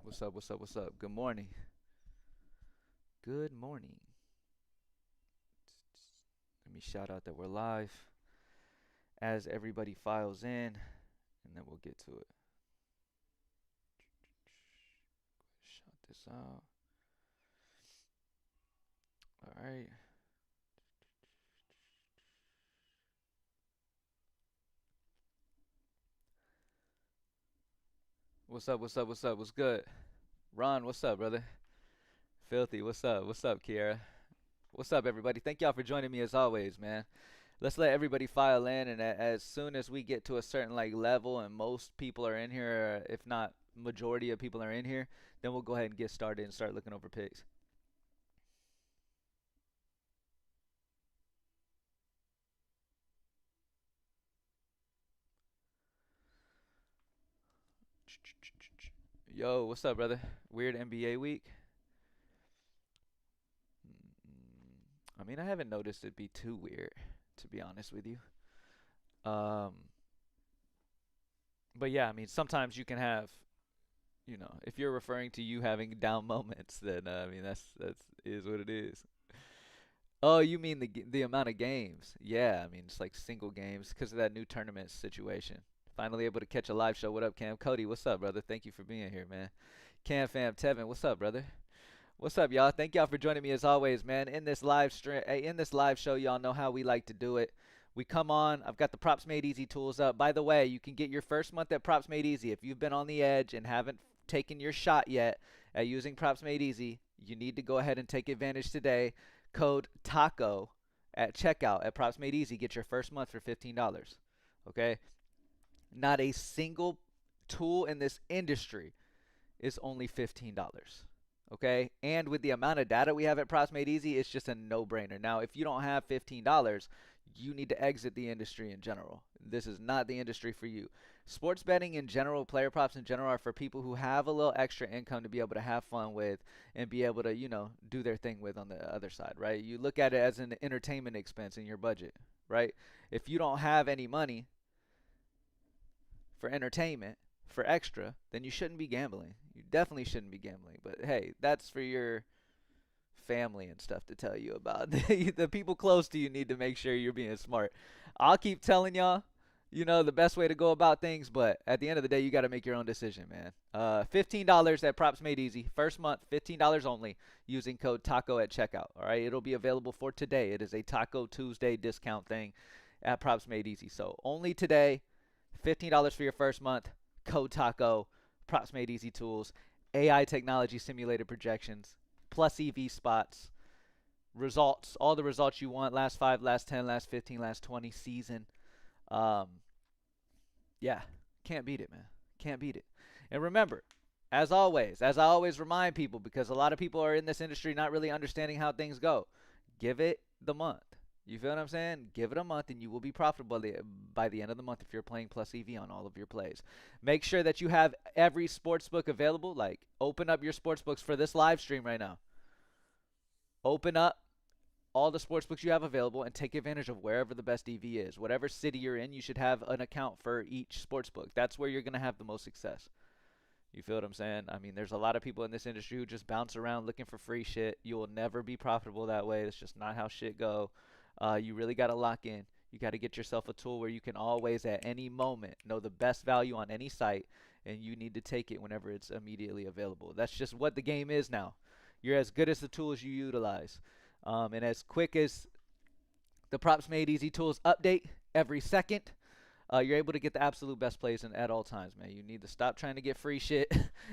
What's up? What's up? What's up? Good morning. Good morning. Let me shout out that we're live as everybody files in, and then we'll get to it. Shout this out. All right. What's up? What's up? What's up? What's good? Ron, what's up, brother? Filthy, what's up? What's up, Kiera? What's up, everybody? Thank y'all for joining me as always, man. Let's let everybody file in, and as soon as we get to a certain like level, and most people are in here, if not majority of people are in here, then we'll go ahead and get started and start looking over picks. Yo, what's up, brother? Weird NBA week. I mean, I haven't noticed it be too weird, to be honest with you. Um, but yeah, I mean, sometimes you can have, if you're referring to you having down moments, then I mean, that's is what it is. Oh, you mean the amount of games? Yeah, I mean, it's like single games because of that new tournament situation. Finally able to catch a live show. What up, Cam? Cody, what's up, brother? Thank you for being here, man. Cam fam, Tevin, what's up, brother? What's up, y'all? Thank y'all for joining me as always, man. In this live stream, in this live show, y'all know how we like to do it. We come on. I've got the Props Made Easy tools up. By the way, you can get your first month at Props Made Easy. If you've been on the edge and haven't taken your shot yet at using Props Made Easy, you need to go ahead and take advantage today. Code TACO at checkout at Props Made Easy. Get your first month for $15. Okay? Not a single tool in this industry is only $15. Okay? And with the amount of data we have at Props Made Easy, it's just a no-brainer. Now, if you don't have $15, you need to exit the industry in general. This is not the industry for you. Sports betting in general, player props in general, are for people who have a little extra income to be able to have fun with and be able to, do their thing with on the other side, right? You look at it as an entertainment expense in your budget, right? If you don't have any money for entertainment, for extra, then you shouldn't be gambling. You definitely shouldn't be gambling. But hey, that's for your family and stuff to tell you about. The people close to you need to make sure you're being smart. I'll keep telling y'all, the best way to go about things, but at the end of the day, you got to make your own decision, man. $15 at Props Made Easy. First month, $15 only using code TACO at checkout. All right, it'll be available for today. It is a Taco Tuesday discount thing at Props Made Easy. So only today, $15 for your first month. Code TACO, Props Made Easy tools, AI technology simulated projections, plus EV spots, results, all the results you want, last 5, last 10, last 15, last 20 season. Um, yeah, can't beat it, man. Can't beat it. And remember, as I always remind people, because a lot of people are in this industry not really understanding how things go, give it the month. You feel what I'm saying? Give it a month and you will be profitable by the end of the month if you're playing plus EV on all of your plays. Make sure that you have every sportsbook available. Like, open up your sportsbooks for this live stream right now. Open up all the sportsbooks you have available and take advantage of wherever the best EV is. Whatever city you're in, you should have an account for each sportsbook. That's where you're going to have the most success. You feel what I'm saying? I mean, there's a lot of people in this industry who just bounce around looking for free shit. You will never be profitable that way. That's just not how shit go. You really got to lock in. You got to get yourself a tool where you can always, at any moment, know the best value on any site, and you need to take it whenever it's immediately available. That's just what the game is now. You're as good as the tools you utilize. And as quick as the Props Made Easy tools update every second, you're able to get the absolute best plays in at all times, man. You need to stop trying to get free shit.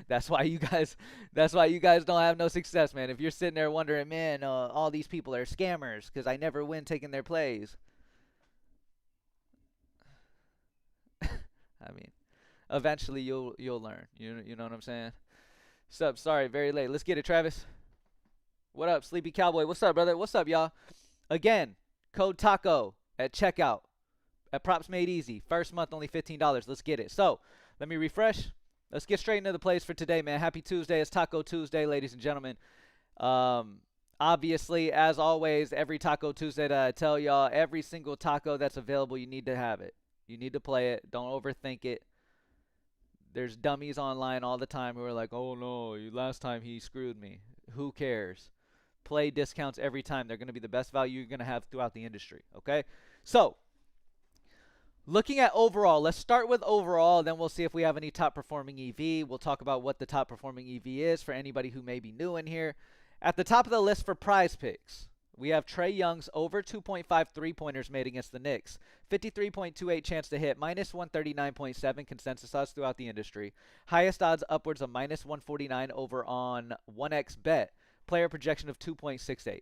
that's why you guys don't have no success, man. If you're sitting there wondering, man, all these people are scammers because I never win taking their plays. I mean, eventually you'll learn. You know what I'm saying? Sup? Sorry, very late. Let's get it, Travis. What up, Sleepy Cowboy? What's up, brother? What's up, y'all? Again, code TACO at checkout at Props Made Easy. First month, only $15. Let's get it. So, let me refresh. Let's get straight into the plays for today, man. Happy Tuesday. It's Taco Tuesday, ladies and gentlemen. Obviously, as always, every Taco Tuesday that I tell y'all, every single taco that's available, you need to have it. You need to play it. Don't overthink it. There's dummies online all the time who are like, oh no, last time he screwed me. Who cares? Play discounts every time. They're going to be the best value you're going to have throughout the industry. Okay? So, looking at overall, let's start with overall, then we'll see if we have any top performing EV. We'll talk about what the top performing EV is for anybody who may be new in here. At the top of the list for PrizePicks, we have Trae Young's over 2.5 three-pointers made against the Knicks. 53.28 chance to hit, minus 139.7 consensus odds throughout the industry. Highest odds upwards of minus 149 over on 1xBet. Player projection of 2.68.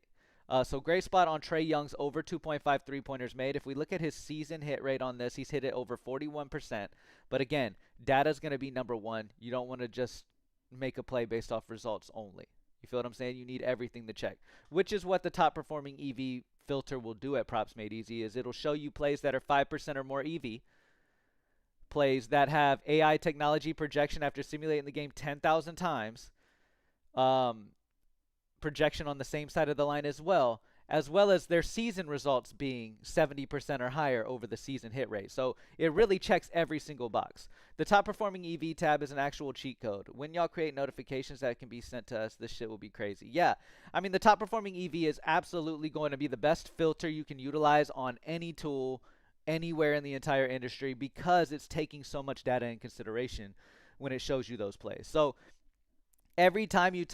So great spot on Trae Young's over 2.5 three-pointers made. If we look at his season hit rate on this, he's hit it over 41%. But again, data is going to be number one. You don't want to just make a play based off results only. You feel what I'm saying? You need everything to check, which is what the top performing EV filter will do at Props Made Easy, is it'll show you plays that are 5% or more EV, plays that have AI technology projection after simulating the game 10,000 times, projection on the same side of the line as well as their season results being 70% or higher over the season hit rate. So it really checks every single box. The top performing EV tab is an actual cheat code. When y'all create notifications that can be sent to us, this shit will be crazy. Yeah, I mean, the top performing EV is absolutely going to be the best filter you can utilize on any tool anywhere in the entire industry, because it's taking so much data in consideration when it shows you those plays. So every time you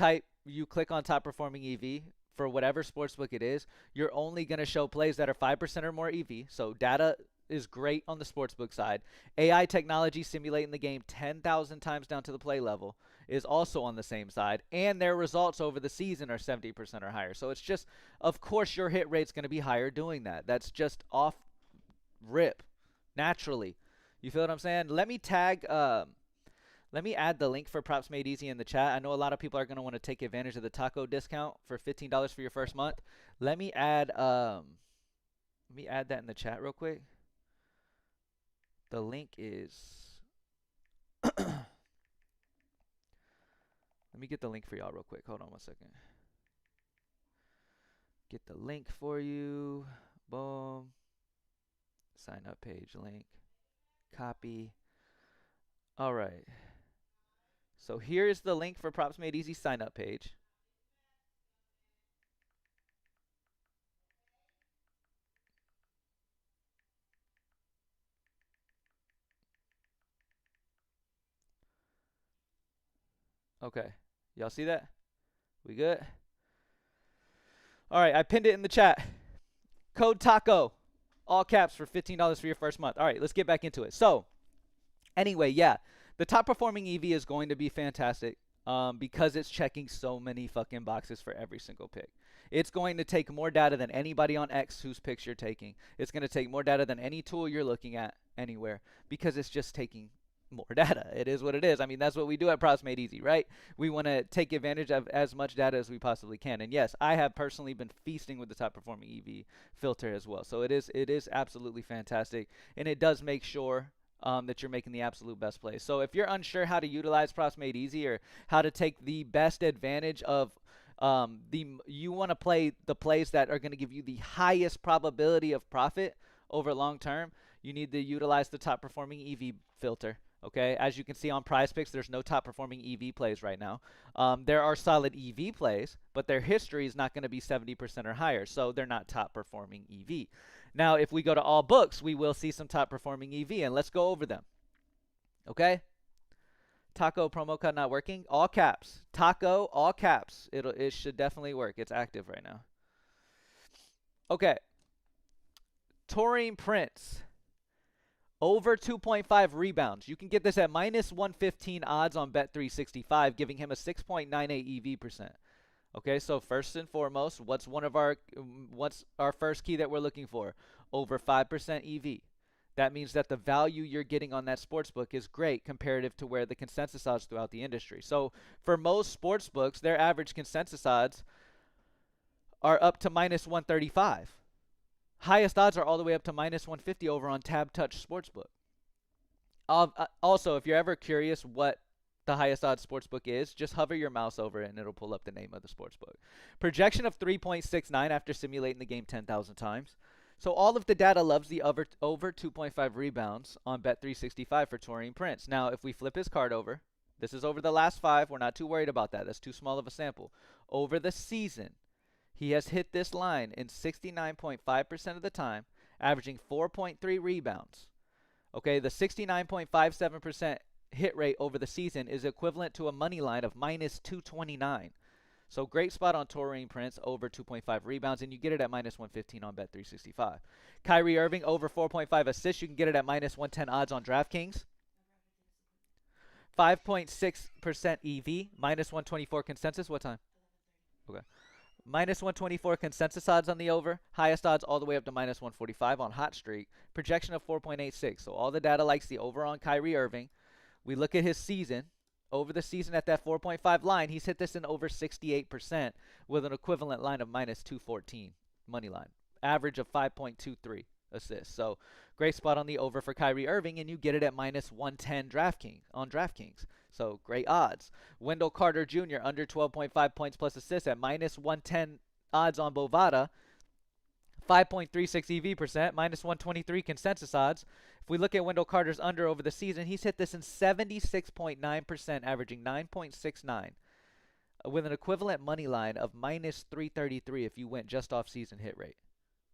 click on top performing EV for whatever sportsbook it is, you're only going to show plays that are 5% or more EV. So data is great on the sportsbook side. AI technology simulating the game 10,000 times down to the play level is also on the same side. And their results over the season are 70% or higher. So it's just, of course, your hit rate's going to be higher doing that. That's just off rip, naturally. You feel what I'm saying? Let me add the link for Props Made Easy in the chat. I know a lot of people are going to want to take advantage of the taco discount for $15 for your first month. Let me add that in the chat real quick. The link is let me get the link for y'all real quick. Hold on one second. Get the link for you. Boom. Sign up page link. Copy. All right. So here's the link for Props Made Easy sign up page. Okay. Y'all see that? We good? All right, I pinned it in the chat. Code TACO. All caps for $15 for your first month. All right, let's get back into it. So, anyway, yeah. The top performing EV is going to be fantastic because it's checking so many fucking boxes for every single pick. It's going to take more data than anybody on X whose picks you're taking. It's going to take more data than any tool you're looking at anywhere, because it's just taking more data. It is what it is. I mean, that's what we do at Props Made Easy, right? We want to take advantage of as much data as we possibly can. And yes, I have personally been feasting with the top performing EV filter as well. So it is absolutely fantastic, and it does make sure that you're making the absolute best plays. So if you're unsure how to utilize Props Made Easy, or how to take the best advantage of you want to play the plays that are going to give you the highest probability of profit over long term, you need to utilize the top performing EV filter. Okay, as you can see on PrizePicks, there's no top performing EV plays right now. There are solid EV plays, but their history is not going to be 70% or higher, so they're not top performing EV. Now, if we go to all books, we will see some top performing EV, and let's go over them. Okay? Taco promo code not working. All caps. Taco, all caps. It should definitely work. It's active right now. Okay. Taurine Prince. Over 2.5 rebounds. You can get this at minus 115 odds on Bet365, giving him a 6.98 EV percent. Okay, so first and foremost, what's our first key that we're looking for? Over 5% EV. That means that the value you're getting on that sportsbook is great comparative to where the consensus odds throughout the industry. So for most sportsbooks, their average consensus odds are up to minus 135. Highest odds are all the way up to minus 150 over on Tab Touch Sportsbook. Also, if you're ever curious what the highest odds sportsbook is, just hover your mouse over it and it'll pull up the name of the sportsbook. Projection of 3.69 after simulating the game 10,000 times. So all of the data loves the over 2.5 rebounds on Bet365 for Taurean Prince. Now, if we flip his card over, this is over the last 5. We're not too worried about that. That's too small of a sample. Over the season, he has hit this line in 69.5% of the time, averaging 4.3 rebounds. Okay, the 69.57% hit rate over the season is equivalent to a money line of minus 229. So great spot on Taurean Prince, over 2.5 rebounds, and you get it at minus 115 on Bet365. Kyrie Irving, over 4.5 assists. You can get it at minus 110 odds on DraftKings. 5.6% EV, minus 124 consensus. What time? Okay. Minus 124 consensus odds on the over. Highest odds all the way up to minus 145 on Hot Streak. Projection of 4.86. So all the data likes the over on Kyrie Irving. We look at his season. Over the season at that 4.5 line, he's hit this in over 68% with an equivalent line of minus 214 money line. Average of 5.23 assists. So great spot on the over for Kyrie Irving, and you get it at minus 110 DraftKings. So great odds. Wendell Carter Jr. under 12.5 points plus assists at minus 110 odds on Bovada. 5.36 EV percent, minus 123 consensus odds. If we look at Wendell Carter's under over the season, he's hit this in 76.9%, averaging 9.69, with an equivalent money line of minus 333 if you went just off season hit rate.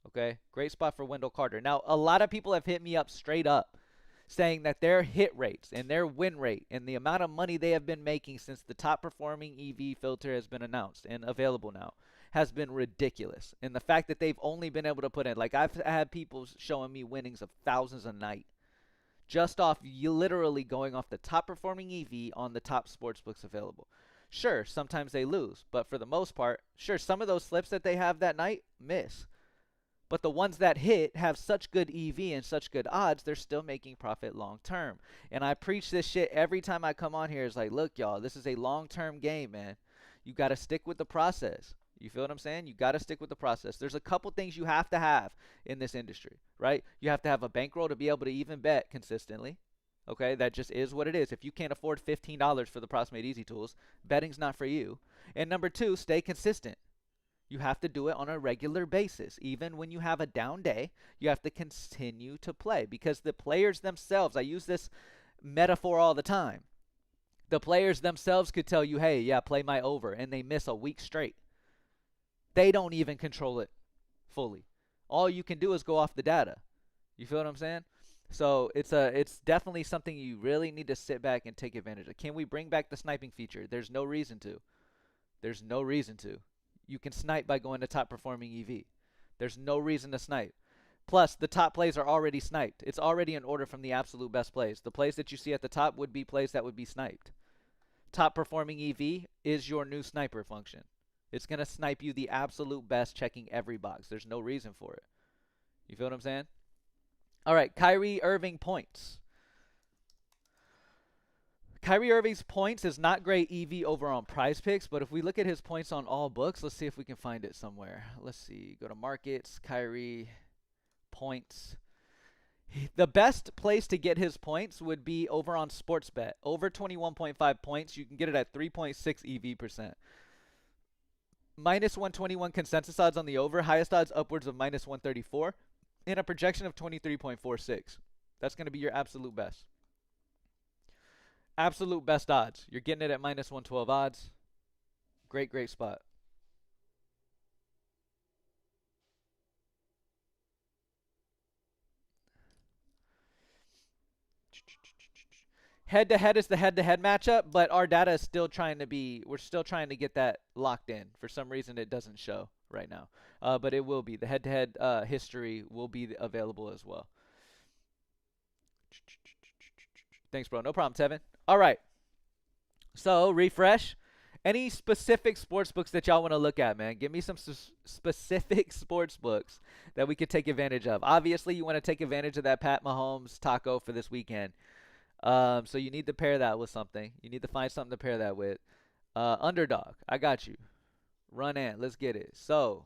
Okay, great spot for Wendell Carter. Now, a lot of people have hit me up straight up saying that their hit rates and their win rate and the amount of money they have been making since the top performing EV filter has been announced and available now has been ridiculous. And the fact that they've only been able to put in, like, I've had people showing me winnings of thousands a night just off you literally going off the top performing EV on the top sports books available. Sure, sometimes they lose, but for the most part, sure, some of those slips that they have that night miss. But the ones that hit have such good EV and such good odds, they're still making profit long term. And I preach this shit every time I come on here. It's like, look, y'all, this is a long-term game, man. You got to stick with the process. You feel what I'm saying? You got to stick with the process. There's a couple things you have to have in this industry, right? You have to have a bankroll to be able to even bet consistently. Okay, that just is what it is. If you can't afford $15 for the Proximate Easy tools, betting's not for you. And number 2, stay consistent. You have to do it on a regular basis. Even when you have a down day, you have to continue to play because the players themselves, I use this metaphor all the time. The players themselves could tell you, hey, yeah, play my over, and they miss a week straight. They don't even control it fully. All you can do is go off the data. You feel what I'm saying? So it's definitely something you really need to sit back and take advantage of. Can we bring back the sniping feature? There's no reason to. There's no reason to. You can snipe by going to top performing EV. There's no reason to snipe. Plus, the top plays are already sniped. It's already in order from the absolute best plays. The plays that you see at the top would be plays that would be sniped. Top performing EV is your new sniper function. It's going to snipe you the absolute best, checking every box. There's no reason for it. You feel what I'm saying? All right, Kyrie Irving points. Kyrie Irving's points is not great EV over on PrizePicks, but if we look at his points on all books, let's see if we can find it somewhere. Let's see. Go to markets, Kyrie points. The best place to get his points would be over on Sportsbet. Over 21.5 points, you can get it at 3.6 EV percent. Minus 121 consensus odds on the over. Highest odds upwards of minus 134. And a projection of 23.46. That's going to be your absolute best. Absolute best odds. You're getting it at minus 112 odds. Great, great spot. Head-to-head is the head-to-head matchup, but our data is still trying to be, we're still trying to get that locked in. For some reason, it doesn't show right now. But it will be. The head-to-head history will be available as well. Thanks, bro. No problem, Tevin. All right. So, refresh. Any specific sports books that y'all want to look at, man? Give me some specific sports books that we could take advantage of. Obviously, you want to take advantage of that Pat Mahomes taco for this weekend. So you need to pair that with something. You need to find something to pair that with. Underdog. I got you. Run in. Let's get it. So,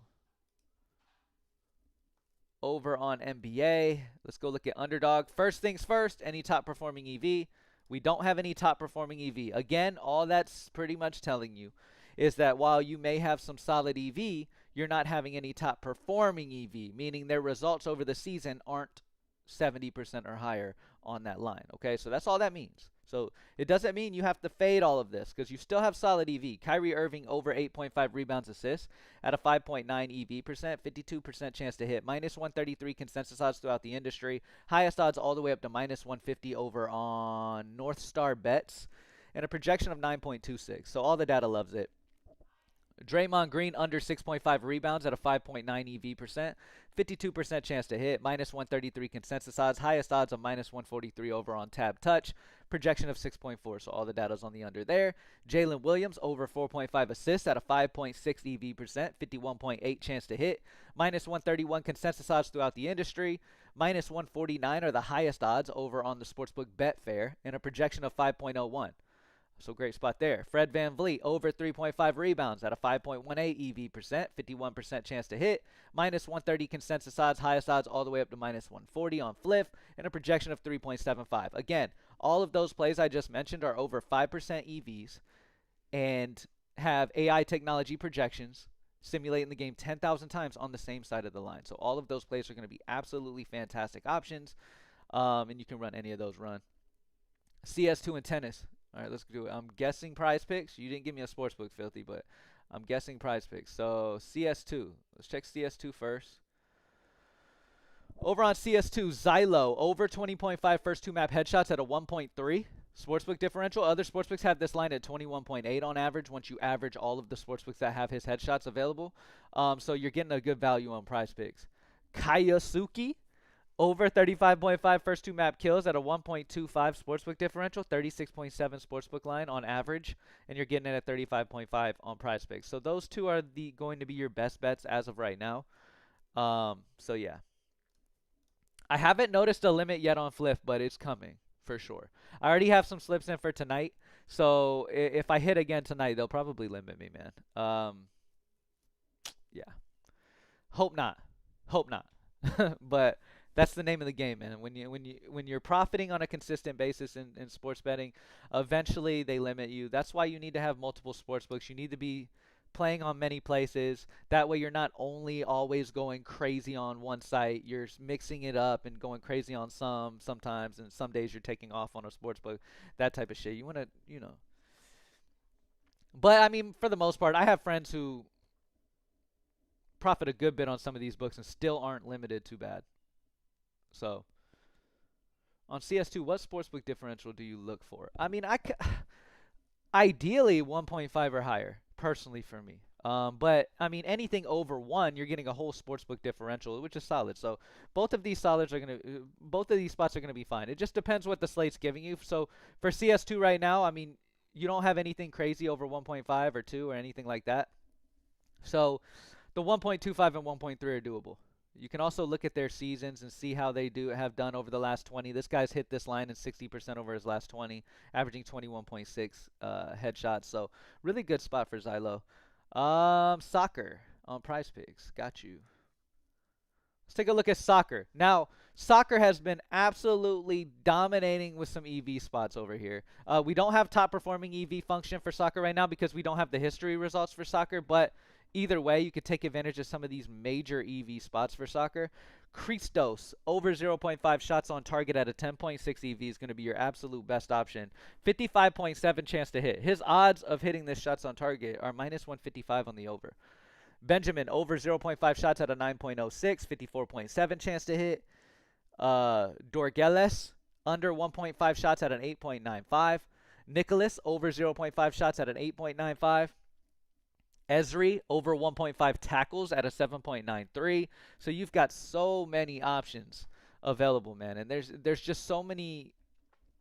over on NBA. Let's go look at Underdog. First things first, any top performing EV. We don't have any top performing EV. Again, all that's pretty much telling you is that while you may have some solid EV, you're not having any top performing EV, meaning their results over the season aren't 70% or higher on that line. Okay, so that's all that means. So it doesn't mean you have to fade all of this because you still have solid EV. Kyrie Irving over 8.5 rebounds assists at a 5.9 EV percent, 52% chance to hit, minus 133 consensus odds throughout the industry, highest odds all the way up to minus 150 over on North Star Bets, and a projection of 9.26. So all the data loves it. Draymond Green under 6.5 rebounds at a 5.9 EV percent, 52% chance to hit, minus 133 consensus odds, highest odds of minus 143 over on Tab Touch, projection of 6.4. So all the data's on the under there. Jalen Williams over 4.5 assists at a 5.6 EV percent, 51.8 chance to hit, minus 131 consensus odds throughout the industry, minus 149 are the highest odds over on the Sportsbook Betfair, and a projection of 5.01. So great spot there. Fred VanVleet over 3.5 rebounds at a 5.18 EV percent, 51% chance to hit, minus 130 consensus odds, highest odds all the way up to minus 140 on Fliff, and a projection of 3.75. Again, all of those plays I just mentioned are over 5% EVs and have AI technology projections simulating the game 10,000 times on the same side of the line. So all of those plays are going to be absolutely fantastic options, and you can run any of those. CS2 and tennis. All right, let's do it. I'm guessing PrizePicks. You didn't give me a sportsbook, Filthy, but I'm guessing PrizePicks. So CS2. Let's check CS2 first. Over on CS2, Xylo over 20.5 first two map headshots at a 1.3 sportsbook differential. Other sportsbooks have this line at 21.8 on average once you average all of the sportsbooks that have his headshots available. So you're getting a good value on PrizePicks. Kayasuki over 35.5 first two map kills at a 1.25 sportsbook differential, 36.7 sportsbook line on average, and you're getting it at 35.5 on PrizePicks. So those two are going to be your best bets as of right now. So yeah. I haven't noticed a limit yet on Fliff, but it's coming for sure. I already have some slips in for tonight, so if I hit again tonight, they'll probably limit me, man. Yeah. Hope not. Hope not. But that's the name of the game, man. When you're profiting on a consistent basis in sports betting, eventually they limit you. That's why you need to have multiple sports books. You need to be playing on many places. That way you're not only always going crazy on one site, you're mixing it up and going crazy on sometimes, and some days you're taking off on a sports book. That type of shit. You want to, But I mean, for the most part, I have friends who profit a good bit on some of these books and still aren't limited too bad. So, on CS2, what sportsbook differential do you look for? I mean, ideally 1.5 or higher, personally for me. But I mean, anything over 1, you're getting a whole sportsbook differential, which is solid. So both of these spots are gonna be fine. It just depends what the slate's giving you. So for CS2 right now, I mean, you don't have anything crazy over 1.5 or 2 or anything like that. So the 1.25 and 1.3 are doable. You can also look at their seasons and see how they have done over the last 20. This guy's hit this line in 60% over his last 20, averaging 21.6 headshots. So really good spot for Xylo. Soccer on PrizePicks. Got you. Let's take a look at soccer. Now, soccer has been absolutely dominating with some EV spots over here. We don't have top performing EV function for soccer right now because we don't have the history results for soccer, but either way, you could take advantage of some of these major EV spots for soccer. Christos, over 0.5 shots on target at a 10.6 EV is going to be your absolute best option. 55.7 chance to hit. His odds of hitting this shots on target are minus 155 on the over. Benjamin, over 0.5 shots at a 9.06, 54.7 chance to hit. Dorgeles, under 1.5 shots at an 8.95. Nicholas, over 0.5 shots at an 8.95. Esri, over 1.5 tackles at a 7.93. So you've got so many options available, man. And there's just so many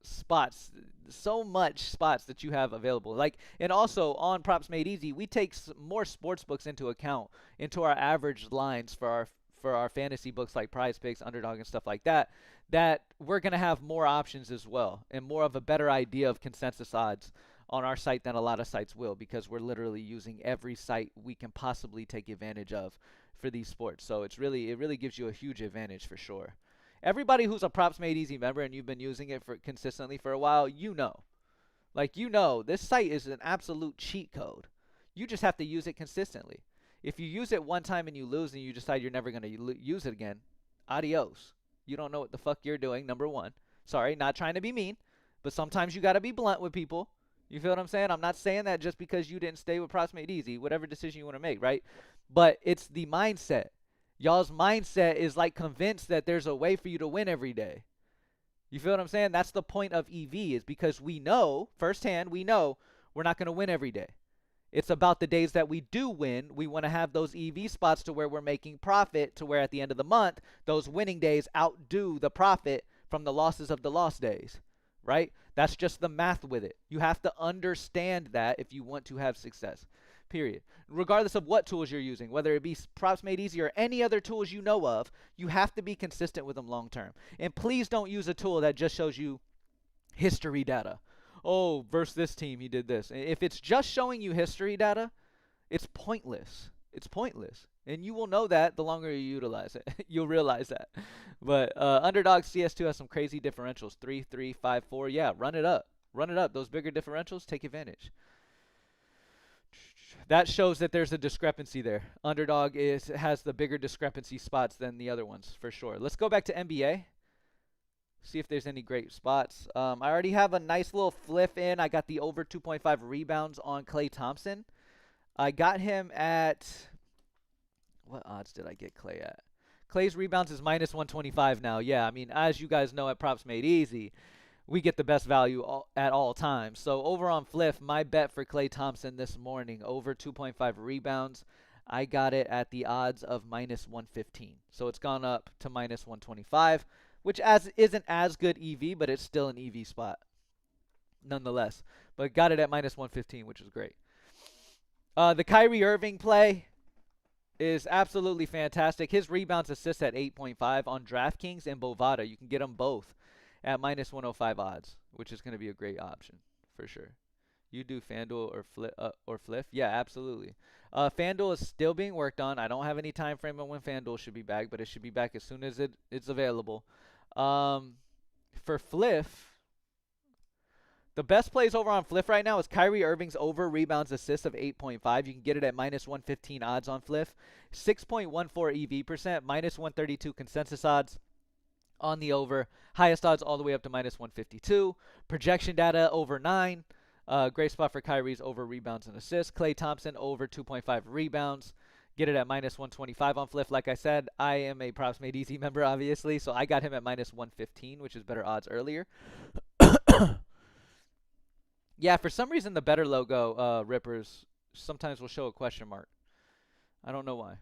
spots, so much spots that you have available. Like, and also on Props Made Easy, we take more sports books into account into our average lines for our fantasy books like PrizePicks, Underdog, and stuff like that. That we're gonna have more options as well and more of a better idea of consensus odds on our site than a lot of sites will, because we're literally using every site we can possibly take advantage of for these sports. So it really gives you a huge advantage for sure. Everybody who's a Props Made Easy member and you've been using it consistently for a while, this site is an absolute cheat code. You just have to use it consistently. If you use it one time and you lose and you decide you're never going to use it again, adios. You don't know what the fuck you're doing, number one. Sorry, not trying to be mean, but sometimes you got to be blunt with people. You feel what I'm saying? I'm not saying that just because you didn't stay with Props Made Easy, whatever decision you want to make, right? But it's the mindset. Y'all's mindset is like convinced that there's a way for you to win every day. You feel what I'm saying? That's the point of EV, is because we know, firsthand, we know we're not going to win every day. It's about the days that we do win. We want to have those EV spots to where we're making profit, to where at the end of the month, those winning days outdo the profit from the losses of the lost days, right? That's just the math with it. You have to understand that if you want to have success, period. Regardless of what tools you're using, whether it be Props Made Easy or any other tools you know of, you have to be consistent with them long term. And please don't use a tool that just shows you history data. Oh, versus this team, he did this. If it's just showing you history data, it's pointless. It's pointless. And you will know that the longer you utilize it. You'll realize that. But Underdog CS2 has some crazy differentials. 3, 3, 5, 4. Yeah, run it up. Run it up. Those bigger differentials, take advantage. That shows that there's a discrepancy there. Underdog has the bigger discrepancy spots than the other ones, for sure. Let's go back to NBA. See if there's any great spots. I already have a nice little fliff in. I got the over 2.5 rebounds on Klay Thompson. I got him at, what odds did I get Klay at? Klay's rebounds is minus 125 now. Yeah, I mean, as you guys know at Props Made Easy, we get the best value at all times. So over on Fliff, my bet for Klay Thompson this morning, over 2.5 rebounds, I got it at the odds of minus 115. So it's gone up to minus 125. Which isn't as good EV, but it's still an EV spot nonetheless. But got it at minus 115, which is great. The Kyrie Irving play is absolutely fantastic. His rebounds assists at 8.5 on DraftKings and Bovada. You can get them both at minus 105 odds, which is going to be a great option for sure. You do FanDuel or Fliff? Yeah, absolutely. FanDuel is still being worked on. I don't have any time frame on when FanDuel should be back, but it should be back as soon as it's available. For Fliff, the best plays over on Fliff right now is Kyrie Irving's over rebounds assists of 8.5. You can get it at minus 115 odds on Fliff. 6.14 EV percent, minus 132 consensus odds on the over. Highest odds all the way up to minus 152. Projection data over 9. Great spot for Kyrie's over rebounds and assists. Klay Thompson over 2.5 rebounds. Get it at minus 125 on Fliff. Like I said, I am a Props Made Easy member, obviously, so I got him at minus 115, which is better odds earlier. Yeah, for some reason, the better logo rippers sometimes will show a question mark. I don't know why.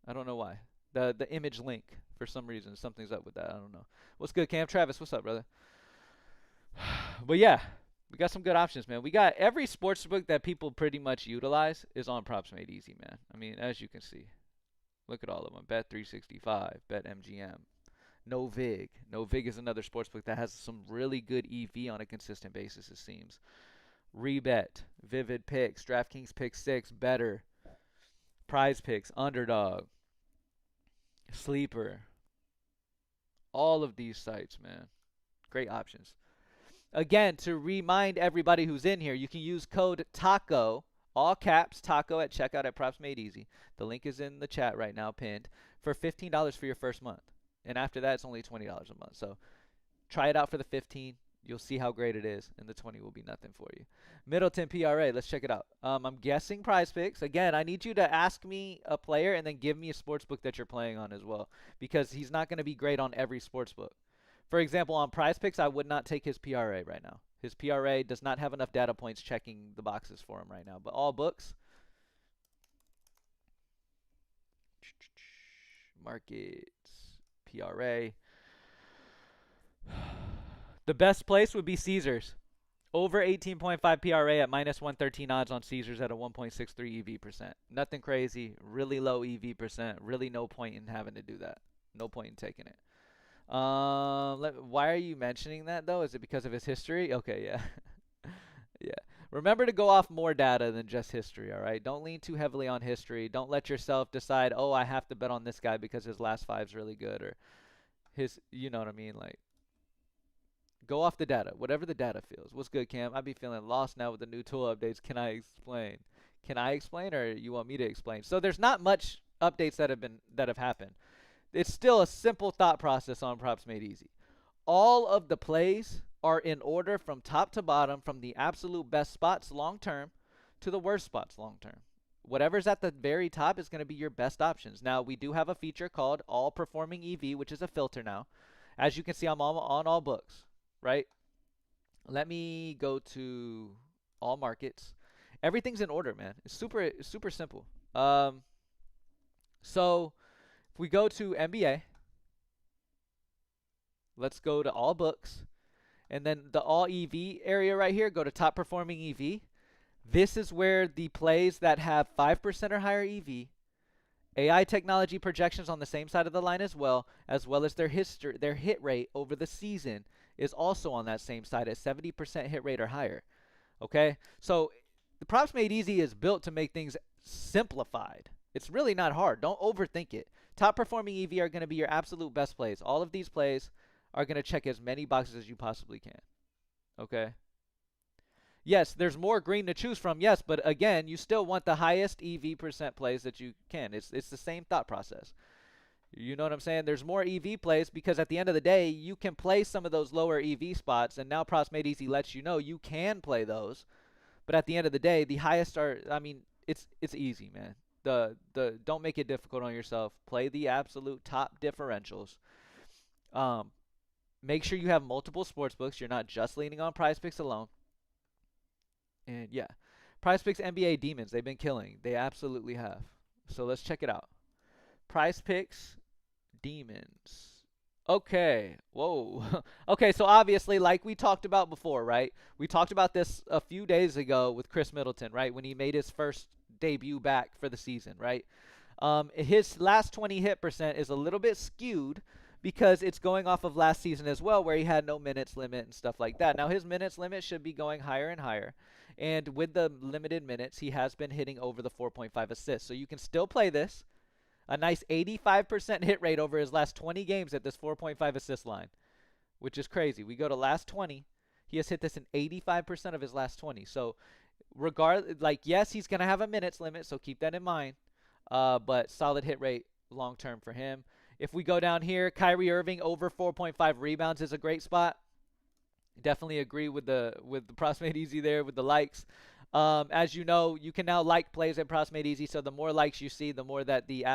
I don't know why. The image link, for some reason, something's up with that. I don't know. What's good, Cam? Travis, what's up, brother? But yeah, we got some good options, man. We got every sportsbook that people pretty much utilize is on Props Made Easy, man. I mean, as you can see. Look at all of them. Bet365, BetMGM, No Vig. No Vig is another sportsbook that has some really good EV on a consistent basis, it seems. Rebet, Vivid Picks, DraftKings Pick 6, Better, PrizePicks, Underdog, Sleeper. All of these sites, man. Great options. Again, to remind everybody who's in here, you can use code TACO, all caps, TACO at checkout at Props Made Easy. The link is in the chat right now, pinned, for $15 for your first month. And after that, it's only $20 a month. So try it out for the 15. You'll see how great it is, and the 20 will be nothing for you. Middleton PRA, let's check it out. I'm guessing PrizePicks. Again, I need you to ask me a player and then give me a sportsbook that you're playing on as well, because he's not going to be great on every sportsbook. For example, on PrizePicks, I would not take his PRA right now. His PRA does not have enough data points checking the boxes for him right now. But all books, markets, PRA. The best place would be Caesars. Over 18.5 PRA at minus 113 odds on Caesars at a 1.63 EV percent. Nothing crazy. Really low EV percent. Really no point in having to do that. No point in taking it. Why are you mentioning that, though? Is it because of his history? Okay, yeah. Yeah. Remember to go off more data than just history, all right? Don't lean too heavily on history. Don't let yourself decide, oh, I have to bet on this guy because his last five's really good, or his, you know what I mean? Like, go off the data, whatever the data feels. What's good, Cam? I be feeling lost now with the new tool updates. Can I explain? Can I explain, or you want me to explain? So there's not much updates that have happened. It's still a simple thought process on props made easy. All of the plays are in order from top to bottom, from the absolute best spots long term to the worst spots long term. Whatever's at the very top is going to be your best options. Now, we do have a feature called All Performing EV, which is a filter now. As you can see, I'm on all books, right? Let me go to all markets. Everything's in order, man. It's super simple. Um, so if we go to NBA, let's go to all books, and then the all EV area right here, go to top performing EV. This is where the plays that have 5% or higher EV, AI technology projections on the same side of the line as well as their history, their hit rate over the season is also on that same side at 70% hit rate or higher. Okay, so the props made easy is built to make things simplified. It's really not hard. Don't overthink it. Top performing EV are going to be your absolute best plays. All of these plays are going to check as many boxes as you possibly can. Okay. Yes, there's more green to choose from. Yes, but again, you still want the highest EV percent plays that you can. It's the same thought process. You know what I'm saying? There's more EV plays because at the end of the day, you can play some of those lower EV spots, and now Props Made Easy lets you know you can play those. But at the end of the day, the highest are. I mean, it's easy, man. The don't make it difficult on yourself. Play the absolute top differentials. Um, Make sure you have multiple sports books. You're not just leaning on PrizePicks alone. And yeah, PrizePicks NBA Demons, they've been killing. They absolutely have. So let's check it out. PrizePicks Demons. Okay. Whoa. Okay, so obviously, like we talked about before, right? We talked about this a few days ago with Chris Middleton, right? When he made his first debut back for the season, right? His last 20 hit percent is a little bit skewed because it's going off of last season as well, where he had no minutes limit and stuff like that. Now, his minutes limit should be going higher and higher. And with the limited minutes, he has been hitting over the 4.5 assists. So you can still play this. A nice 85% hit rate over his last 20 games at this 4.5 assist line, which is crazy. We go to last 20. He has hit this in 85% of his last 20. So yes, he's going to have a minutes limit, so keep that in mind. But solid hit rate long term for him. If we go down here, Kyrie Irving over 4.5 rebounds is a great spot. Definitely agree with the Props Made Easy there with the likes. As you know, you can now like plays at Props Made Easy, so the more likes you see, the more that the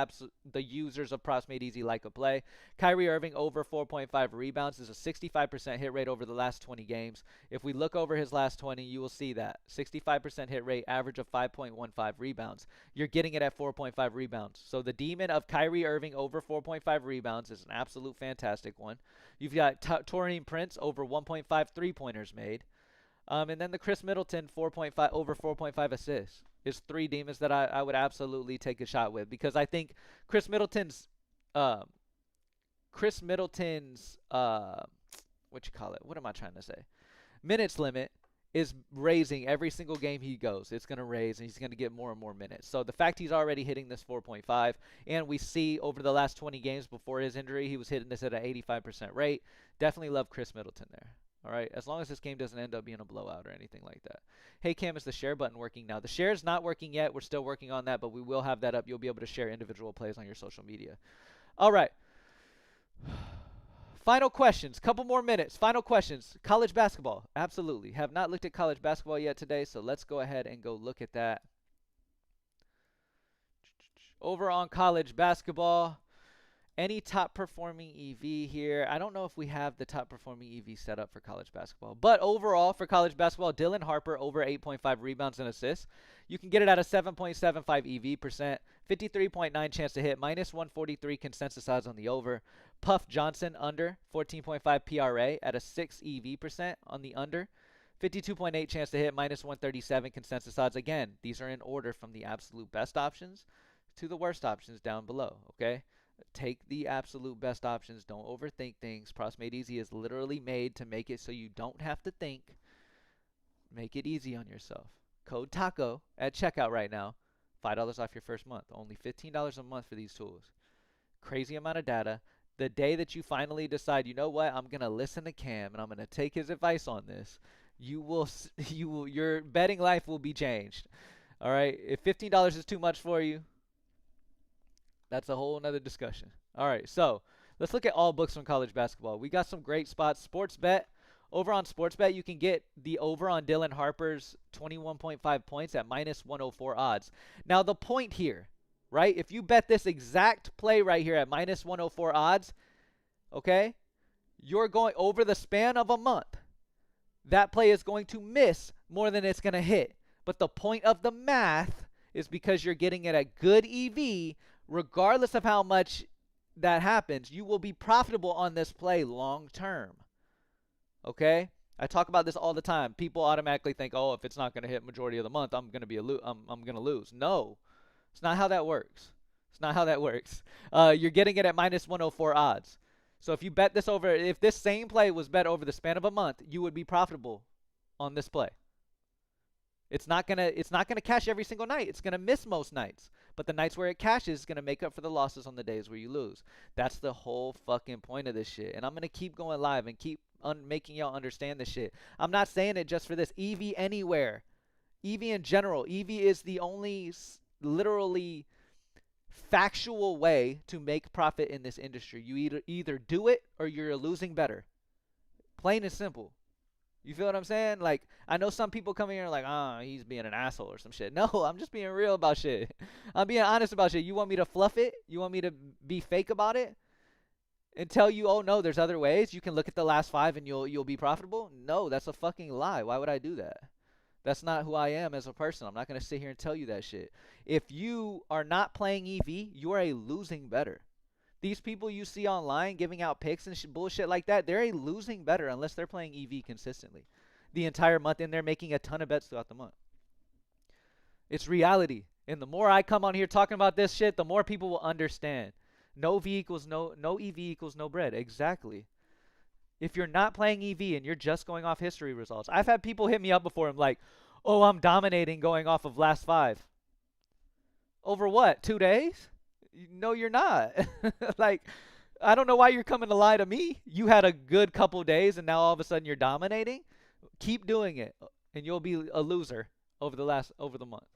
users of Props Made Easy like a play. Kyrie Irving over 4.5 rebounds is a 65% hit rate over the last 20 games. If we look over his last 20, you will see that 65% hit rate, average of 5.15 rebounds. You're getting it at 4.5 rebounds. So the demon of Kyrie Irving over 4.5 rebounds is an absolute fantastic one. You've got Taurean Prince over 1.5 3-pointers made. And then the Chris Middleton 4.5 over 4.5 assists is three demons that I would absolutely take a shot with, because I think Chris Middleton's what you call it? What am I trying to say? Minutes limit is raising every single game he goes. It's going to raise, and he's going to get more and more minutes. So the fact he's already hitting this 4.5, and we see over the last 20 games before his injury, he was hitting this at an 85% rate. Definitely love Chris Middleton there. All right, as long as this game doesn't end up being a blowout or anything like that. Hey, Cam, is the share button working now? The share is not working yet. We're still working on that, but we will have that up. You'll be able to share individual plays on your social media. All right. Final questions. Couple more minutes. Final questions. College basketball. Absolutely. Have not looked at college basketball yet today, so let's go ahead and go look at that. Over on college basketball, any top performing EV here? I don't know if we have the top performing EV set up for college basketball. But overall, for college basketball, Dylan Harper over 8.5 rebounds and assists. You can get it at a 7.75 EV percent, 53.9 chance to hit, minus 143 consensus odds on the over. Puff Johnson under 14.5 PRA at a 6 EV percent on the under. 52.8 chance to hit, minus 137 consensus odds. Again, these are in order from the absolute best options to the worst options down below, okay? Take the absolute best options. Don't overthink things. Props Made Easy is literally made to make it so you don't have to think. Make it easy on yourself. Code TACO at checkout right now. $5 off your first month. Only $15 a month for these tools. Crazy amount of data. The day that you finally decide, you know what, I'm going to listen to Cam and I'm going to take his advice on this, your betting life will be changed. All right. If $15 is too much for you, that's a whole nother discussion. All right. So let's look at all books on college basketball. We got some great spots. Sports bet. Over on sports bet, you can get the over on Dylan Harper's 21.5 points at minus 104 odds. Now, the point here, right? If you bet this exact play right here at minus 104 odds, okay, you're going over the span of a month. That play is going to miss more than it's going to hit. But the point of the math is because you're getting it at good EV, regardless of how much that happens, you will be profitable on this play long term. Okay? I talk about this all the time. People automatically think, "Oh, if it's not going to hit majority of the month, I'm going to be I'm going to lose." No. It's not how that works. It's not how that works. You're getting it at minus 104 odds. So if you bet this over, if this same play was bet over the span of a month, you would be profitable on this play. It's not gonna cash every single night. It's gonna miss most nights. But the nights where it cashes is gonna make up for the losses on the days where you lose. That's the whole fucking point of this shit. And I'm gonna keep going live and keep making y'all understand this shit. I'm not saying it just for this. EV anywhere, EV in general. EV is the only literally factual way to make profit in this industry. You either do it or you're losing better. Plain and simple. You feel what I'm saying? Like, I know some people come here and like, he's being an asshole or some shit. No, I'm just being real about shit. I'm being honest about shit. You want me to fluff it? You want me to be fake about it? And tell you, oh no, there's other ways. You can look at the last 5 and you'll be profitable? No, that's a fucking lie. Why would I do that? That's not who I am as a person. I'm not going to sit here and tell you that shit. If you are not playing EV, you are a losing better. These people you see online giving out picks and bullshit like that, they're a losing better unless they're playing EV consistently the entire month and they're making a ton of bets throughout the month. It's reality. And the more I come on here talking about this shit, the more people will understand. No EV equals no bread. Exactly. If you're not playing EV and you're just going off history results. I've had people hit me up before and like, "Oh, I'm dominating going off of last 5." Over what? 2 days? No, you're not. Like, I don't know why you're coming to lie to me. You had a good couple days and now all of a sudden you're dominating. Keep doing it and you'll be a loser over the month.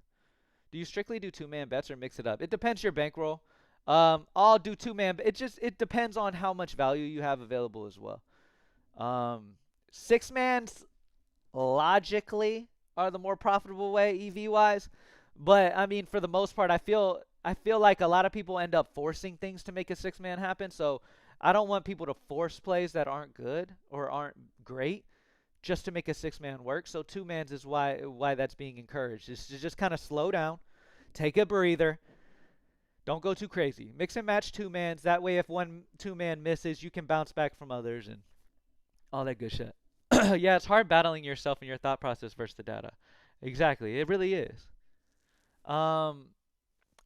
Do you strictly do 2-man bets or mix it up? It depends your bankroll. I'll do 2-man. It depends on how much value you have available as well. 6-mans logically are the more profitable way EV wise, but I mean for the most part I feel like a lot of people end up forcing things to make a 6-man happen. So I don't want people to force plays that aren't good or aren't great just to make a 6-man work. So 2-mans is why that's being encouraged. Is to just kind of slow down, take a breather. Don't go too crazy. Mix and match 2-mans. That way if one 2-man misses, you can bounce back from others and all that good shit. Yeah, it's hard battling yourself and your thought process versus the data. Exactly. It really is.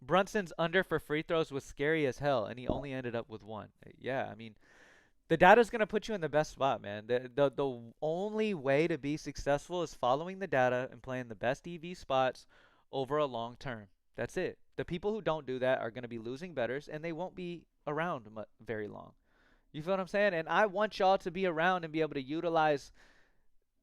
Brunson's under for free throws was scary as hell, and he only ended up with 1. Yeah, I mean, the data's going to put you in the best spot, man. The only way to be successful is following the data and playing the best EV spots over a long term. That's it. The people who don't do that are going to be losing bettors, and they won't be around very long. You feel what I'm saying? And I want y'all to be around and be able to utilize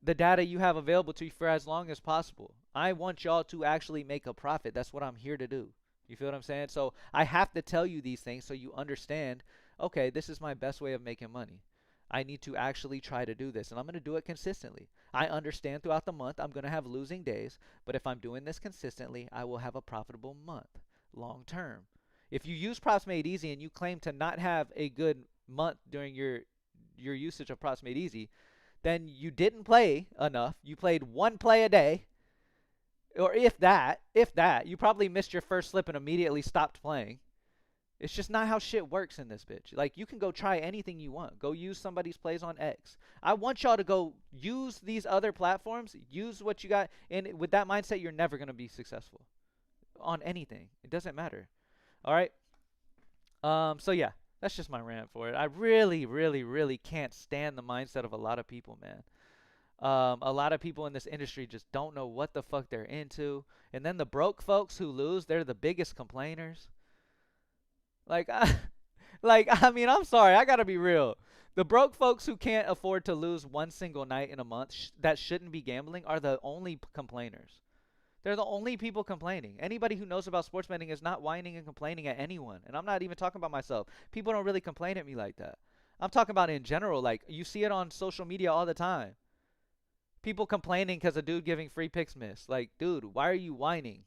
the data you have available to you for as long as possible. I want y'all to actually make a profit. That's what I'm here to do. You feel what I'm saying? So I have to tell you these things so you understand, okay, this is my best way of making money. I need to actually try to do this, and I'm going to do it consistently. I understand throughout the month I'm going to have losing days, but if I'm doing this consistently, I will have a profitable month long term. If you use Props Made Easy and you claim to not have a good month during your usage of Props Made Easy, then you didn't play enough. You played 1 play a day, or if that, you probably missed your first slip and immediately stopped playing. It's just not how shit works in this bitch. Like, you can go try anything you want. Go use somebody's plays on X. I want y'all to go use these other platforms, use what you got, and with that mindset, you're never going to be successful on anything. It doesn't matter. All right? So yeah, that's just my rant for it. I really, really, really can't stand the mindset of a lot of people, man. A lot of people in this industry just don't know what the fuck they're into. And then the broke folks who lose, they're the biggest complainers. Like, I mean, I'm sorry, I gotta be real. The broke folks who can't afford to lose one single night in a month that shouldn't be gambling are the only complainers. They're the only people complaining. Anybody who knows about sports betting is not whining and complaining at anyone. And I'm not even talking about myself. People don't really complain at me like that. I'm talking about in general. Like, you see it on social media all the time. People complaining because a dude giving free picks missed. Like, dude, why are you whining?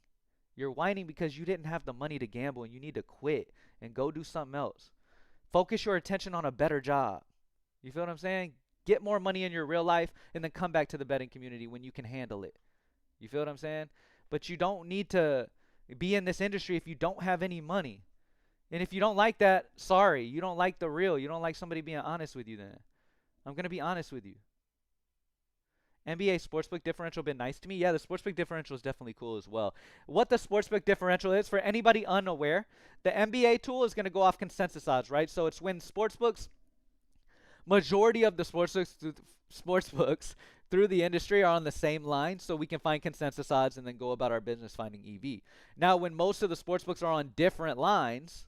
You're whining because you didn't have the money to gamble and you need to quit and go do something else. Focus your attention on a better job. You feel what I'm saying? Get more money in your real life and then come back to the betting community when you can handle it. You feel what I'm saying? But you don't need to be in this industry if you don't have any money. And if you don't like that, sorry, you don't like the real. You don't like somebody being honest with you then. I'm going to be honest with you. NBA sportsbook differential been nice to me. Yeah, the sportsbook differential is definitely cool as well. What the sportsbook differential is, for anybody unaware, the NBA tool is going to go off consensus odds, right? So it's when sportsbooks, majority of the sportsbooks through the industry are on the same line, so we can find consensus odds and then go about our business finding EV. Now, when most of the sportsbooks are on different lines,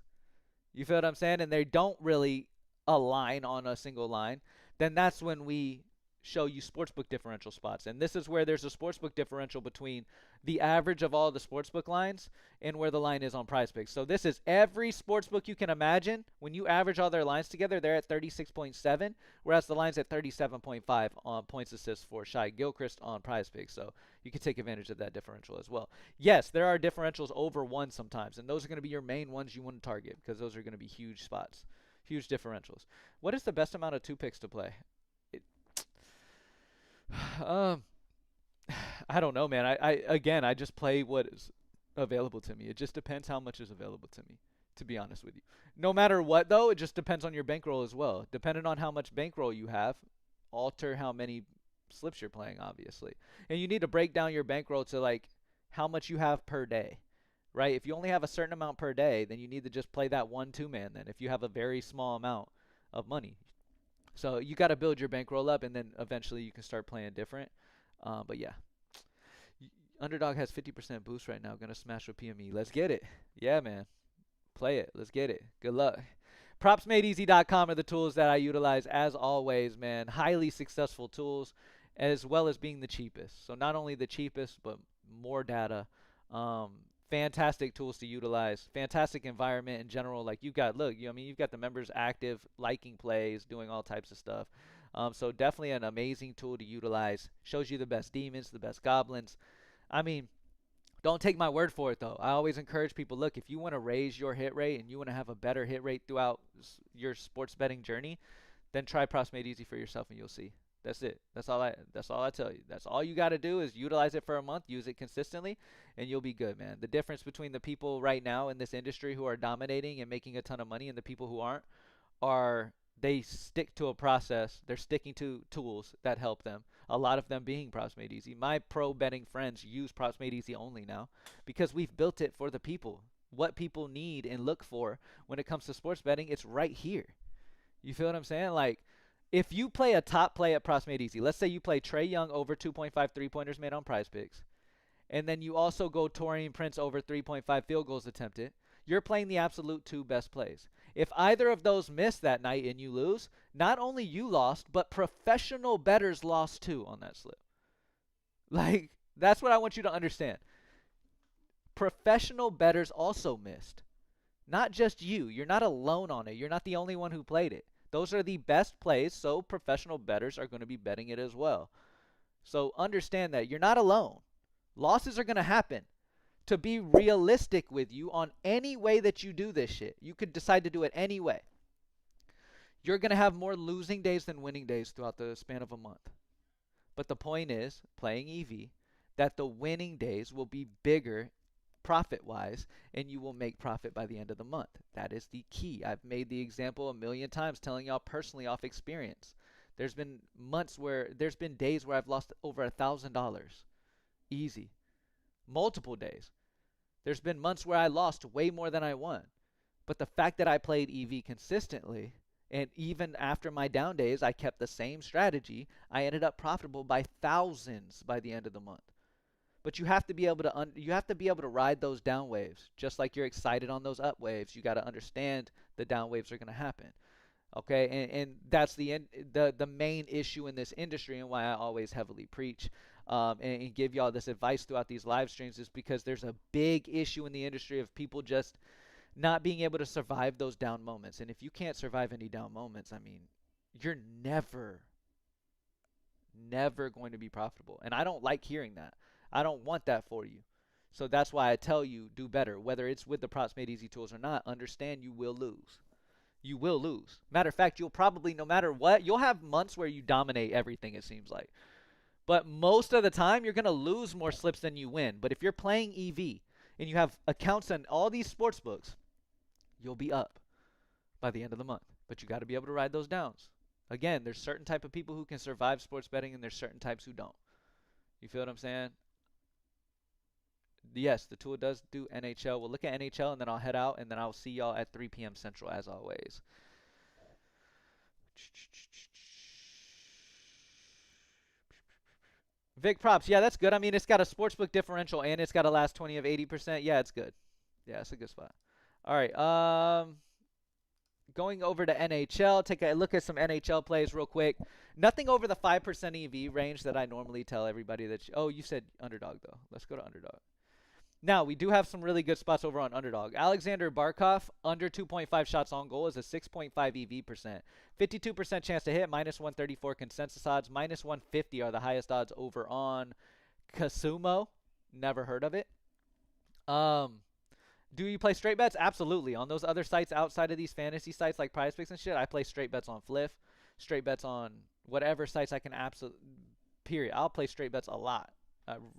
you feel what I'm saying, and they don't really align on a single line, then that's when we show you sportsbook differential spots. And this is where there's a sportsbook differential between the average of all the sportsbook lines and where the line is on PrizePicks. So this is every sportsbook you can imagine. When you average all their lines together, they're at 36.7, whereas the line's at 37.5 on points assist for Shai Gilchrist on PrizePicks. So you can take advantage of that differential as well. Yes, there are differentials over one sometimes, and those are going to be your main ones you want to target because those are going to be huge spots, huge differentials. What is the best amount of 2 picks to play? Um, I don't know, man. I just play what is available to me. It just depends how much is available to me, to be honest with you. No matter what, though, it just depends on your bankroll as well. Depending on how much bankroll you have, alter how many slips you're playing, obviously. And you need to break down your bankroll to like how much you have per day, right? If you only have a certain amount per day, then you need to just play that 1-2 man then if you have a very small amount of money. So you got to build your bankroll up, and then eventually you can start playing different. But yeah, Underdog has 50% boost right now. Gonna smash with PME. Let's get it. Yeah, man. Play it. Let's get it. Good luck. PropsMadeEasy.com are the tools that I utilize as always, man. Highly successful tools, as well as being the cheapest. So not only the cheapest, but more data. Um, Fantastic tools to utilize. Fantastic environment in general. Like you've got, look, I mean, you've got the members active, liking plays, doing all types of stuff. So definitely an amazing tool to utilize. Shows you the best demons, the best goblins. I mean, don't take my word for it though. I always encourage people, look, if you want to raise your hit rate and you want to have a better hit rate throughout your sports betting journey, then try Props Made Easy for yourself and you'll see. That's it. That's all I tell you. That's all you got to do is utilize it for a month, use it consistently, and you'll be good, man. The difference between the people right now in this industry who are dominating and making a ton of money and the people who aren't are they stick to a process. They're sticking to tools that help them. A lot of them being Props Made Easy. My pro betting friends use Props Made Easy only now because we've built it for the people. What people need and look for when it comes to sports betting, it's right here. You feel what I'm saying? Like, if you play a top play at Props Made Easy, let's say you play Trae Young over 2.5 3-pointers made on PrizePicks, and then you also go Torian Prince over 3.5 field goals attempted, you're playing the absolute 2 best plays. If either of those miss that night and you lose, not only you lost, but professional bettors lost too on that slip. Like, that's what I want you to understand. Professional bettors also missed. Not just you. You're not alone on it. You're not the only one who played it. Those are the best plays, so professional bettors are going to be betting it as well. So understand that you're not alone. Losses are going to happen. To be realistic with you on any way that you do this shit, you could decide to do it any way. You're going to have more losing days than winning days throughout the span of a month. But the point is, playing EV, that the winning days will be bigger profit-wise, and you will make profit by the end of the month. That is the key. I've made the example a million times telling y'all personally off experience. There's been days where I've lost over $1,000. Easy. Multiple days. There's been months where I lost way more than I won. But the fact that I played EV consistently, and even after my down days, I kept the same strategy, I ended up profitable by thousands by the end of the month. But you have to be able to ride those down waves, just like you're excited on those up waves. You got to understand the down waves are going to happen. Okay, and that's the main issue in this industry, and why I always heavily preach and give y'all this advice throughout these live streams is because there's a big issue in the industry of people just not being able to survive those down moments. And if you can't survive any down moments, I mean, you're never going to be profitable. And I don't like hearing that. I don't want that for you. So that's why I tell you, do better. Whether it's with the Props Made Easy tools or not, understand you will lose. You will lose. Matter of fact, you'll probably, no matter what, you'll have months where you dominate everything, it seems like. But most of the time, you're going to lose more slips than you win. But if you're playing EV and you have accounts on all these sports books, you'll be up by the end of the month. But you got to be able to ride those downs. Again, there's certain type of people who can survive sports betting, and there's certain types who don't. You feel what I'm saying? Yes, the tool does do NHL. We'll look at NHL, and then I'll head out, and then I'll see y'all at 3 p.m. Central, as always. Vic props. Yeah, that's good. I mean, it's got a sportsbook differential, and it's got a last 20 of 80%. Yeah, it's good. Yeah, it's a good spot. All right. Going over to NHL, take a look at some NHL plays real quick. Nothing over the 5% EV range that I normally tell everybody that. Oh, you said Underdog, though. Let's go to Underdog. Now, we do have some really good spots over on Underdog. Alexander Barkov, under 2.5 shots on goal, is a 6.5 EV percent. 52% chance to hit, minus 134 consensus odds. Minus 150 are the highest odds over on Kasumo. Never heard of it. Do you play straight bets? Absolutely. On those other sites outside of these fantasy sites like PrizePicks and shit, I play straight bets on Fliff, straight bets on whatever sites I can absolutely, period. I'll play straight bets a lot.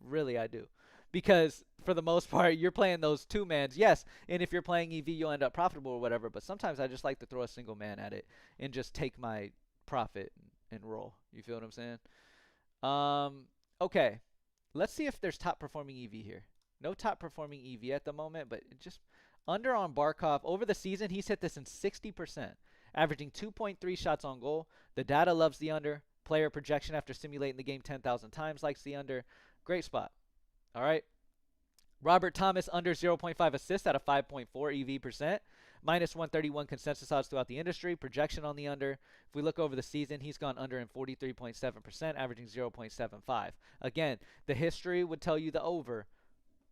Really, I do. Because for the most part, you're playing those two-mans, yes, and if you're playing EV, you'll end up profitable or whatever, but sometimes I just like to throw a single man at it and just take my profit and roll. You feel what I'm saying? Okay. Let's see if there's top-performing EV here. No top-performing EV at the moment, but just under on Barkov. Over the season, he's hit this in 60%, averaging 2.3 shots on goal. The data loves the under. Player projection after simulating the game 10,000 times likes the under. Great spot. All right. Robert Thomas, under 0.5 assists at a 5.4 EV percent. Minus 131 consensus odds throughout the industry. Projection on the under. If we look over the season, he's gone under in 43.7%, averaging 0.75. Again, the history would tell you the over,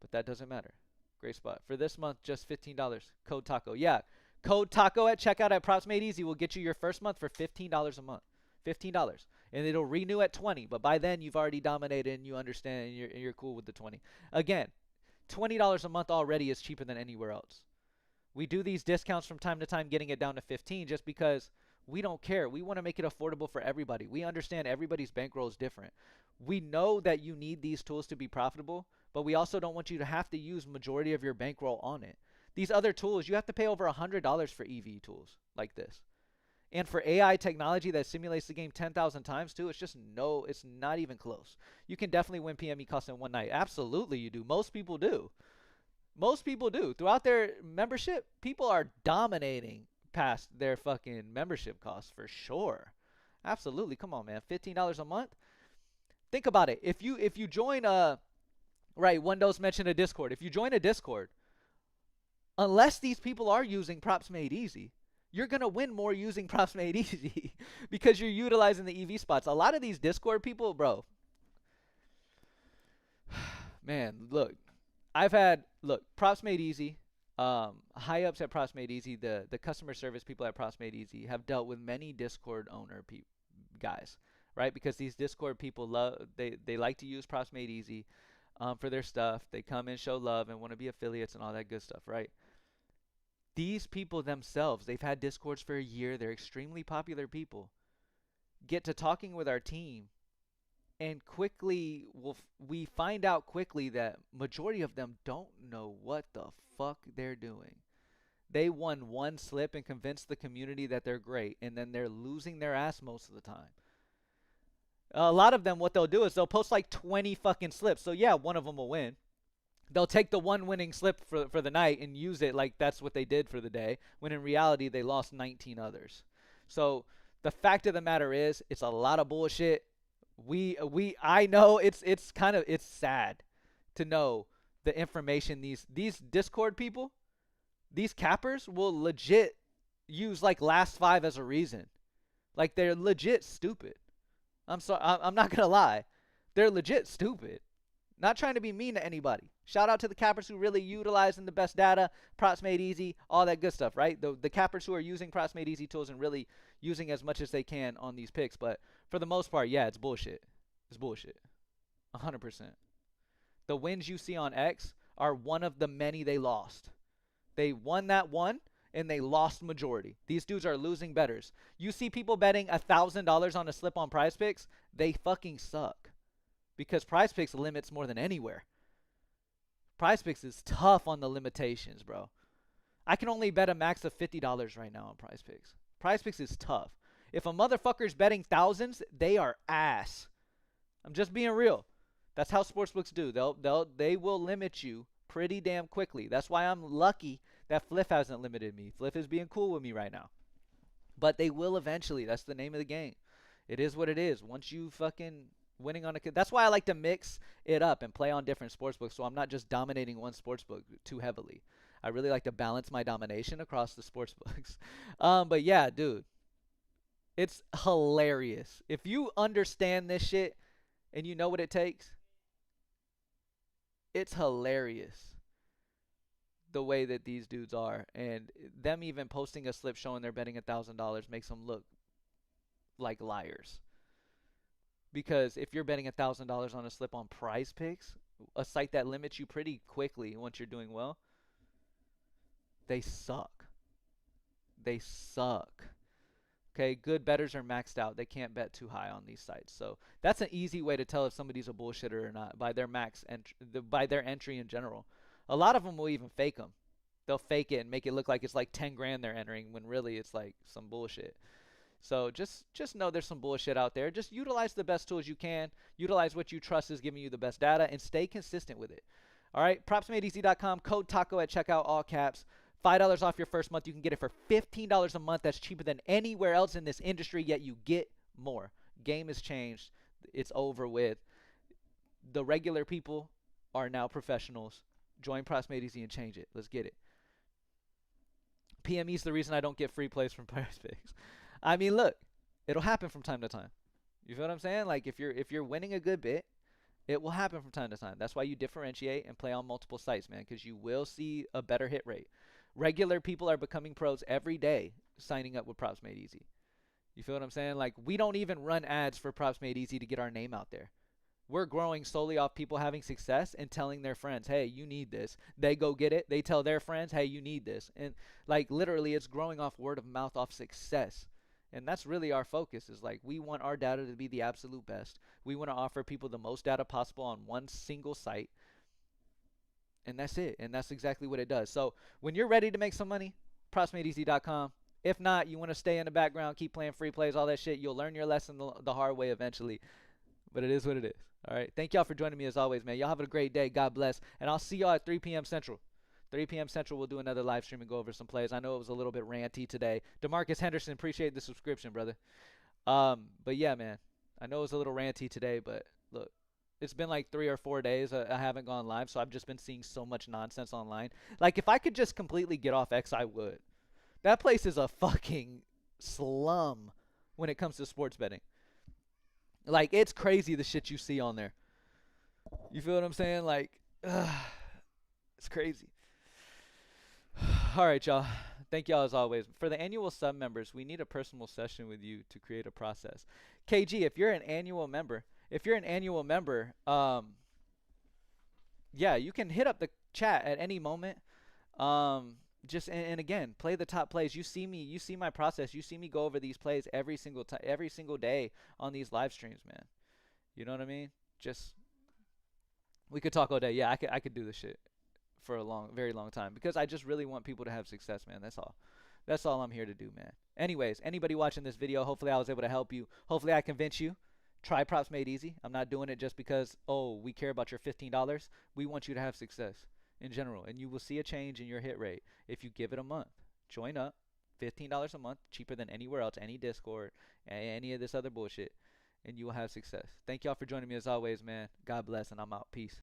but that doesn't matter. Great spot. For this month, just $15. Code TACO. Yeah. Code TACO at checkout at Props Made Easy will get you your first month for $15 a month. $15. And it'll renew at 20, but by then you've already dominated and you understand and you're cool with the 20. Again, $20 a month already is cheaper than anywhere else. We do these discounts from time to time, getting it down to 15 just because we don't care. We want to make it affordable for everybody. We understand everybody's bankroll is different. We know that you need these tools to be profitable, but we also don't want you to have to use majority of your bankroll on it. These other tools, you have to pay over $100 for EV tools like this. And for AI technology that simulates the game 10,000 times too, it's not even close. You can definitely win PME costs in one night. Absolutely you do. Most people do. Most people do. Throughout their membership, people are dominating past their fucking membership costs for sure. Absolutely. Come on, man. $15 a month? Think about it. If you join right, Windows mentioned a Discord. If you join a Discord, unless these people are using Props Made Easy, you're going to win more using Props Made Easy because you're utilizing the EV spots. A lot of these Discord people, bro, man, look, Props Made Easy, high ups at Props Made Easy, the customer service people at Props Made Easy have dealt with many Discord owner guys, right? Because these Discord people they like to use Props Made Easy for their stuff. They come and show love and want to be affiliates and all that good stuff, right? These people themselves, they've had Discords for a year. They're extremely popular people. Get to talking with our team, and quickly we find out quickly that majority of them don't know what the fuck they're doing. They won one slip and convinced the community that they're great, and then they're losing their ass most of the time. A lot of them, what they'll do is they'll post like 20 fucking slips. So yeah, one of them will win. They'll take the one winning slip for the night and use it like that's what they did for the day, when in reality they lost 19 others. So the fact of the matter is, it's a lot of bullshit. I know it's sad to know the information these Discord people, these cappers will legit use like last five as a reason. Like they're legit stupid. I'm sorry, I'm not gonna lie. They're legit stupid. Not trying to be mean to anybody. Shout out to the cappers who really utilizing the best data, props made easy, all that good stuff, right? The cappers who are using props made easy tools and really using as much as they can on these picks. But for the most part, yeah, it's bullshit. It's bullshit. 100%. The wins you see on X are one of the many they lost. They won that one and they lost majority. These dudes are losing betters. You see people betting $1,000 on a slip on PrizePicks, they fucking suck. Because PrizePicks limits more than anywhere. PrizePicks is tough on the limitations, bro. I can only bet a max of $50 right now on PrizePicks. PrizePicks is tough. If a motherfucker's betting thousands, they are ass. I'm just being real. That's how sportsbooks do. They will limit you pretty damn quickly. That's why I'm lucky that Fliff hasn't limited me. Fliff is being cool with me right now. But they will eventually. That's the name of the game. It is what it is. Once you fucking winning on a, that's why I like to mix it up and play on different sportsbooks, so I'm not just dominating one sportsbook too heavily. I really like to balance my domination across the sportsbooks. But yeah, dude, it's hilarious. If you understand this shit and you know what it takes, it's hilarious the way that these dudes are, and them even posting a slip showing they're betting $1,000 makes them look like liars. Because if you're betting $1,000 on a slip on PrizePicks, a site that limits you pretty quickly once you're doing well, they suck. They suck. Okay, good bettors are maxed out. They can't bet too high on these sites. So that's an easy way to tell if somebody's a bullshitter or not by their by their entry in general. A lot of them will even fake them. They'll fake it and make it look like it's like 10 grand they're entering when really it's like some bullshit. So just know there's some bullshit out there. Just utilize the best tools you can. Utilize what you trust is giving you the best data and stay consistent with it. All right, propsmadeeasy.com, code TACO at checkout, all caps. $5 off your first month. You can get it for $15 a month. That's cheaper than anywhere else in this industry, yet you get more. Game has changed. It's over with. The regular people are now professionals. Join Props Made Easy and change it. Let's get it. PME is the reason I don't get free plays from PrizePicks. I mean, look, it'll happen from time to time. You feel what I'm saying? Like if you're winning a good bit, it will happen from time to time. That's why you differentiate and play on multiple sites, man, because you will see a better hit rate. Regular people are becoming pros every day signing up with Props Made Easy. You feel what I'm saying? Like, we don't even run ads for Props Made Easy to get our name out there. We're growing solely off people having success and telling their friends, hey, you need this. They go get it. They tell their friends, hey, you need this. And, like, literally, it's growing off word of mouth, off success. And that's really our focus, is like, we want our data to be the absolute best. We want to offer people the most data possible on one single site. And that's it. And that's exactly what it does. So when you're ready to make some money, propsmadeeasy.com. If not, you want to stay in the background, keep playing free plays, all that shit. You'll learn your lesson the hard way eventually. But it is what it is. All right. Thank y'all for joining me as always, man. Y'all have a great day. God bless. And I'll see y'all at 3 p.m. Central. 3 p.m. Central, we'll do another live stream and go over some plays. I know it was a little bit ranty today. DeMarcus Henderson, appreciate the subscription, brother. But yeah, man. I know it was a little ranty today, but look. It's been like 3 or 4 days I haven't gone live, so I've just been seeing so much nonsense online. Like, if I could just completely get off X, I would. That place is a fucking slum when it comes to sports betting. Like, it's crazy the shit you see on there. You feel what I'm saying? Like, it's crazy. All right, y'all. Thank y'all as always. For the annual sub members, we need a personal session with you to create a process. KG, if you're an annual member, yeah, you can hit up the chat at any moment. Just and again, play the top plays. You see my process. You see me go over these plays every single time, every single day on these live streams, man. You know what I mean? Just we could talk all day. Yeah, I could do this shit for a very long time because I just really want people to have success, man. That's all. That's all I'm here to do, man. Anyways, anybody watching this video, hopefully I was able to help you. Hopefully I convince you. Try Props Made Easy. I'm not doing it just because, oh, we care about your $15. We want you to have success in general. And you will see a change in your hit rate if you give it a month. Join up. $15 a month. Cheaper than anywhere else. Any Discord. Any of this other bullshit. And you will have success. Thank y'all for joining me as always, man. God bless and I'm out. Peace.